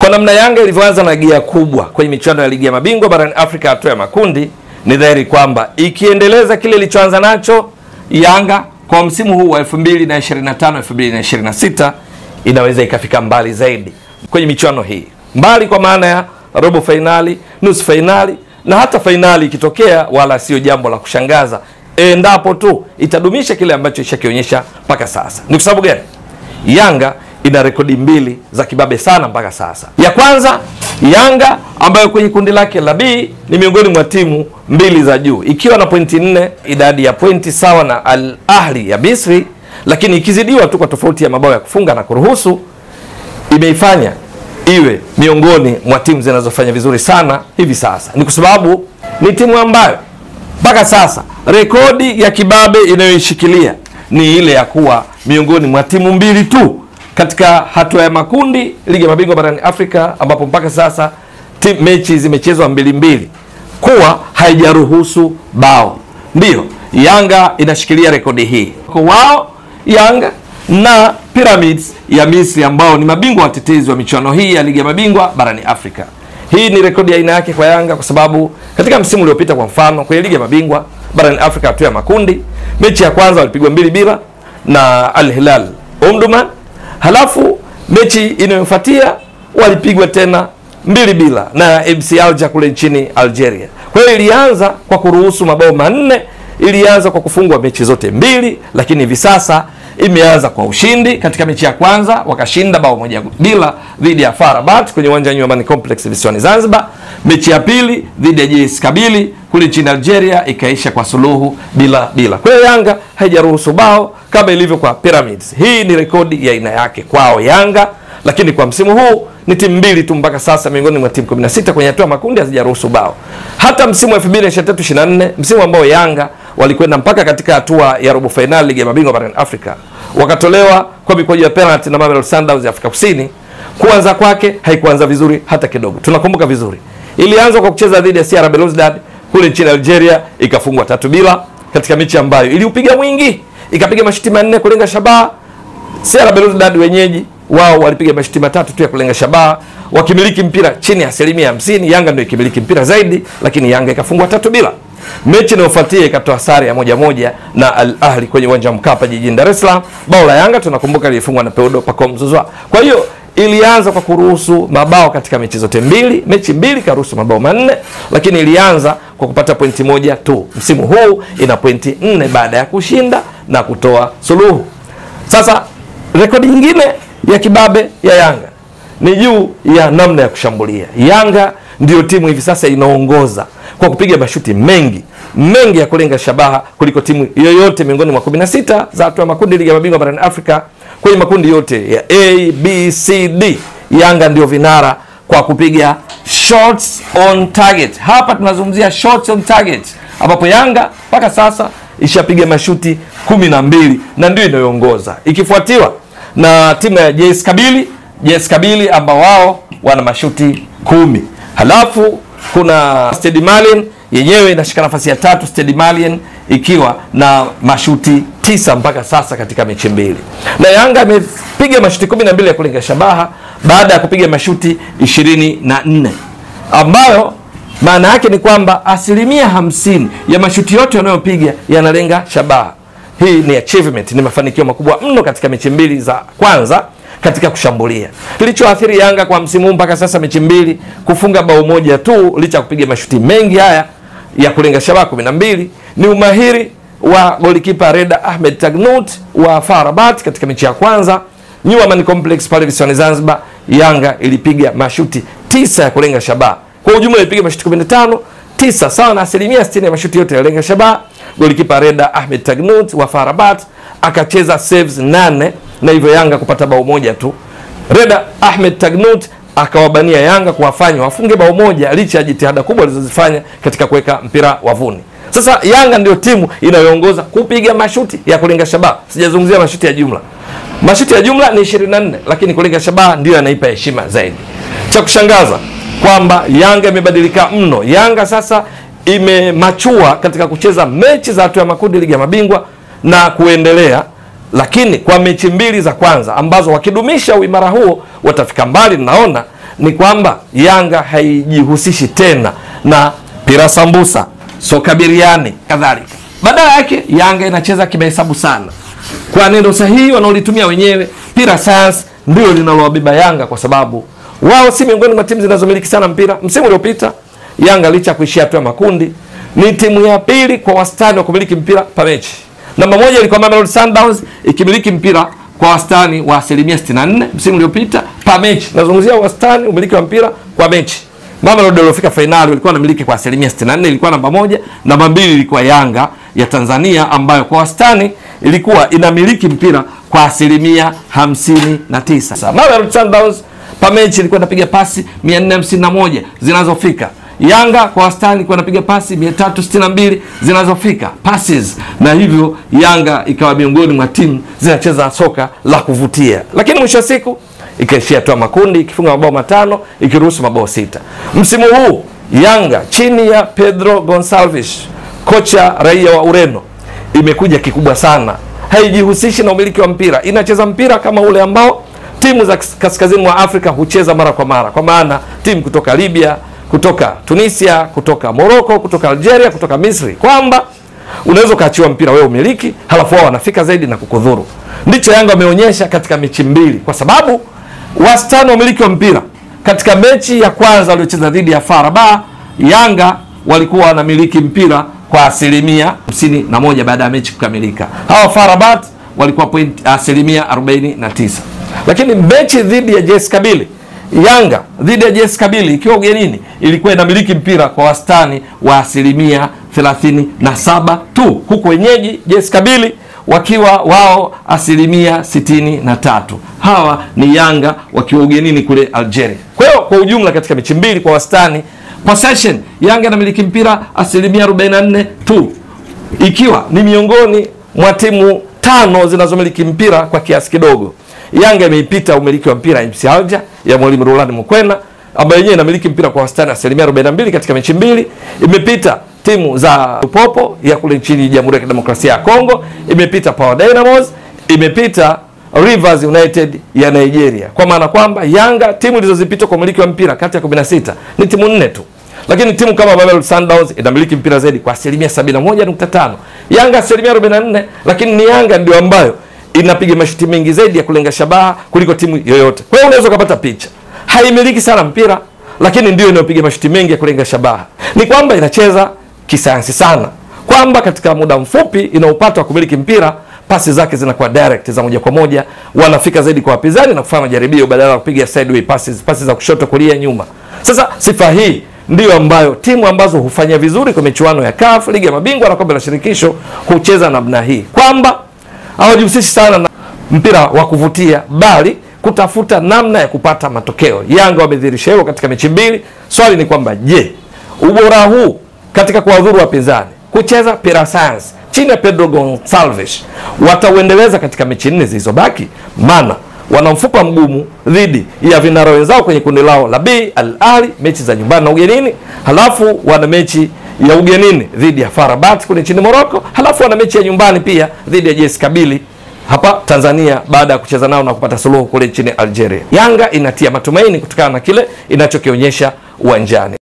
Kwa namna Yanga ilivyoanza na gia kubwa kwenye michuano ya ligi ya mabingwa barani Afrika hatua ya makundi, ni dhahiri kwamba ikiendeleza kile ilichoanza nacho Yanga kwa msimu huu wa 2025-2026 inaweza ikafika mbali zaidi kwenye michuano hii. Mbali kwa maana ya robo finali, nusu finali na hata finali ikitokea, wala sio jambo la kushangaza endapo tu itadumisha kile ambacho ishakionyesha mpaka sasa. Ni kwa sababu gani? Yanga ina rekodi mbili za kibabe sana mpaka sasa. Ya kwanza, Yanga ambayo kwenye kundi lake la B ni miongoni mwa timu mbili za juu ikiwa na pointi 4, idadi ya pointi sawa na Al Ahli ya Misri, lakini ikizidiwa tu kwa tofauti ya mabao ya kufunga na kuruhusu, imeifanya iwe miongoni mwa timu zinazofanya vizuri sana hivi sasa. Ni kwa sababu ni timu ambayo mpaka sasa rekodi ya kibabe inayoishikilia ni ile ya kuwa miongoni mwa timu mbili tu katika hatua ya makundi ligi ya mabingwa barani Afrika, ambapo mpaka sasa mechi zimechezwa 2-2 kuwa haijaruhusu bao. Ndiyo, Yanga inashikilia rekodi hii. Kwa wao Yanga na Pyramids ya Misri ambao ni mabingwa watetezi wa michuano hii ya ligi ya mabingwa barani Afrika. Hii ni rekodi ya aina yake kwa Yanga kwa sababu katika msimu uliopita, kwa mfano, kwenye ligi ya mabingwa barani Afrika hatua ya makundi, mechi ya kwanza walipigwa 2-2 na Al Hilal Omdurman. Halafu mechi inayofuatia walipigwa tena 2-2 na MC Alger kule nchini Algeria. Kwa hiyo ilianza kwa kuruhusu mabao 4, ilianza kwa kufungwa mechi zote mbili, lakini hivi sasa imeanza kwa ushindi. Katika mechi ya kwanza wakashinda bao 1-0 dhidi ya FAR Rabat kwenye uwanja wa Nyumbani Complex visiwani Zanzibar. Mechi ya pili dhidi ya JS Kabylie kule nchini Algeria ikaisha kwa suluhu 0-0. Kwa hiyo Yanga haijaruhusu bao kama ilivyo kwa Pyramids. Hii ni rekodi ya aina yake kwao Yanga, lakini kwa msimu huu ni timu mbili tu mpaka sasa miongoni mwa timu 16 kwenye hatua makundi hazijaruhusu bao. Hata msimu wa 2023-24, msimu ambao Yanga walikwenda mpaka katika hatua ya robo finali ligi ya mabingwa barani Afrika, wakatolewa kwa mikwaju ya penalty na Mamelodi Sundowns ya Afrika Kusini. Kuanza kwake haikuanza vizuri hata kidogo. Tunakumbuka vizuri. Ilianza kwa kucheza dhidi ya CR Belouizdad kule nchini Algeria, ikafungwa 3-0 katika mechi ambayo iliupiga mwingi, ikapiga mashuti 4 kulenga shabaha. CR Belouizdad wenyeji wao walipiga mashuti 3 tu ya kulenga shabaha, wakimiliki mpira chini ya 50%. Yanga ndio ikimiliki mpira zaidi, lakini Yanga ikafungwa 3-0. Mechi inayofuatia ikatoa sare ya 1-1 na Al Ahli kwenye uwanja wa Mkapa jijini Dar es Salaam. Bao la Yanga tunakumbuka lilifungwa na Peudo Pacome Zouzoua. Kwa hiyo ilianza kwa kuruhusu mabao katika mechi zote mbili. Mechi mbili karuhusu mabao 4, lakini ilianza kwa kupata pointi 1 tu. Msimu huu ina pointi 4 baada ya kushinda na kutoa suluhu. Sasa rekodi nyingine ya kibabe ya Yanga ni juu ya namna ya kushambulia. Yanga ndio timu hivi sasa inaongoza kwa kupiga mashuti mengi ya kulenga shabaha kuliko timu yoyote miongoni mwa 16 za hatua makundi ligi ya mabingwa barani Afrika. Kwenye makundi yote ya A, B, C, D, Yanga ndio vinara kwa kupiga shots on target. Hapa tunazungumzia shots on target, ambapo Yanga mpaka sasa ishapiga mashuti 12 na ndio inayoongoza, ikifuatiwa na timu ya JS Kabylie ambao wao wana mashuti 10. Halafu kuna Stade Malien yenyewe inashika nafasi ya 3, Stade Malien ikiwa na mashuti 9 mpaka sasa katika mechi mbili. Na Yanga imepiga mashuti 12 ya kulenga shabaha baada ya kupiga mashuti 24, ambayo maana yake ni kwamba 50% ya mashuti yote wanayopiga yanalenga shabaha. Hii ni achievement, ni mafanikio makubwa mno katika mechi mbili za kwanza katika kushambulia. Kilichoathiri Yanga kwa msimu mpaka sasa mechi mbili kufunga bao 1 tu licha kupiga mashuti mengi haya ya kulenga shabaha 12 ni umahiri wa golikipa Reda Ahmed Tagnut wa FAR Rabat katika mechi ya kwanza Nyumbani Complex pale visiwani Zanzibar. Yanga ilipiga mashuti 9 ya kulenga shabaha. Kwa ujumla ilipiga mashuti 15, 9 sawa na 60% ya mashuti yote ya kulenga shabaha. Golikipa Reda Ahmed Tagnut wa FAR Rabat akacheza saves 8 na hivyo Yanga kupata bao 1 tu. Reda Ahmed Tagnut akawabania Yanga kuwafanya wafunge bao 1 licha ya jitihada kubwa alizozifanya katika kuweka mpira wavuni. Sasa Yanga ndio timu inayoongoza kupiga mashuti ya kulenga shabaha. Sijazungumzia mashuti ya jumla. Mashuti ya jumla ni 24, lakini kulenga shabaha ndio yanaipa heshima zaidi. Cha kushangaza kwamba Yanga imebadilika mno. Yanga sasa imemachua katika kucheza mechi za hatua ya makundi ligi ya mabingwa na kuendelea, lakini kwa mechi mbili za kwanza ambazo wakidumisha uimara huo watafika mbali, naona ni kwamba Yanga haijihusishi tena na pira sambusa, soka biriani kadhalika. Badala yake Yanga inacheza kimahesabu sana. Kwa neno sahihi wanaolitumia wenyewe, pira science ndio linalowabeba Yanga, kwa sababu wao si miongoni mwa timu zinazomiliki sana mpira. Msimu uliopita Yanga licha kuishia hatua ya makundi ni timu ya pili kwa wastani wa kumiliki mpira pa mechi. Namba 1 ilikuwa Mamelodi Sundowns ikimiliki mpira kwa wastani wa 64% msimu uliopita pa mechi. Nazungumzia wastani umiliki wa mpira kwa mechi. Mamelodi iliyofika finali ilikuwa inamiliki kwa 64%, ilikuwa namba 1. Namba 2 ilikuwa Yanga ya Tanzania ambayo kwa wastani ilikuwa inamiliki mpira kwa 59%. Mamelodi Sundowns pa mechi ilikuwa inapiga pasi 451 zinazofika. Yanga kwa wastani ilikuwa inapiga pasi 362 zinazofika passes, na hivyo Yanga ikawa miongoni mwa timu zinacheza soka la kuvutia. Lakini mwisho wa siku ikaishia hatua makundi ikifunga mabao 5 ikiruhusu mabao 6. Msimu huu Yanga chini ya Pedro Gonçalves, kocha raia wa Ureno, imekuja kikubwa sana. Haijihusishi na umiliki wa mpira, inacheza mpira kama ule ambao timu za kaskazini mwa Afrika hucheza mara kwa mara, kwa maana timu kutoka Libya, kutoka Tunisia, kutoka Morocco, kutoka Algeria, kutoka Misri, kwamba unaweza kaachiwa mpira wewe umiliki, halafu wao wanafika zaidi na kukudhuru. Ndicho Yanga wameonyesha katika mechi mbili, kwa sababu wastani wa umiliki wa mpira katika mechi ya kwanza waliocheza dhidi ya FAR Rabat, Yanga walikuwa wanamiliki mpira kwa 51% baada ya mechi kukamilika. Hawa FAR Rabat walikuwa 49%. Lakini mechi dhidi ya JS Kabylie, Yanga dhidi ya JS Kabylie ikiwa ugenini ilikuwa inamiliki mpira kwa wastani wa 37% tu, huku wenyeji JS Kabylie wakiwa wao 63%. Hawa ni Yanga wakiwa ugenini kule Algeria. Kwa hiyo kwa ujumla katika mechi mbili kwa wastani possession Yanga inamiliki mpira 44% tu, ikiwa ni miongoni mwa timu 5 zinazomiliki mpira kwa kiasi kidogo. Yanga imeipita umiliki wa mpira MC Alger ya Mwalimu Roland Mokwena ambayo yenyewe inamiliki mpira kwa wastani 42% katika mechi mbili. Imepita timu za Popo ya kule nchini Jamhuri ya Kidemokrasia ya Kongo, imepita Power Dynamos, imepita Rivers United ya Nigeria. Kwa maana kwamba Yanga timu ilizozipita kwa umiliki wa mpira kati ya 16 ni timu 4 tu. Lakini timu kama Mamelodi Sundowns inamiliki mpira zaidi kwa 71.5%. Yanga 44%, lakini ni Yanga ndio ambayo inapiga mashuti mengi zaidi ya kulenga shabaha kuliko timu yoyote. Kwa hiyo unaweza kupata picha. Haimiliki sana mpira, lakini ndio inayopiga mashuti mengi ya kulenga shabaha. Ni kwamba inacheza kisayansi sana, kwamba katika muda mfupi inaupata wa kumiliki mpira, pasi zake zinakuwa direct, za moja kwa moja, wanafika zaidi kwa wapinzani na kufanya majaribio badala ya kupiga sideway passes, pasi za kushoto kulia nyuma. Sasa sifa hii ndio ambayo timu ambazo hufanya vizuri kwa michuano ya CAF, Ligi ya Mabingwa na Kombe la Shirikisho hucheza namna hii, kwamba hawajihusishi sana na mpira wa kuvutia bali kutafuta namna ya kupata matokeo. Yanga wamedhihirisha hilo katika mechi mbili. Swali ni kwamba je, ubora huu katika kuwadhuru wapinzani, kucheza pira science chini ya Pedro Gonçalves, watauendeleza katika mechi 4 zilizobaki? Maana wana mfupa mgumu dhidi ya vinara wenzao kwenye kundi lao la B, Al Ahly, mechi za nyumbani na ugenini, halafu wana mechi ya ugenini dhidi ya FAR Rabat kule nchini Morocco, halafu wana mechi ya nyumbani pia dhidi ya JS Kabylie hapa Tanzania baada ya kucheza nao na kupata suluhu kule nchini Algeria. Yanga inatia matumaini kutokana na kile inachokionyesha uwanjani.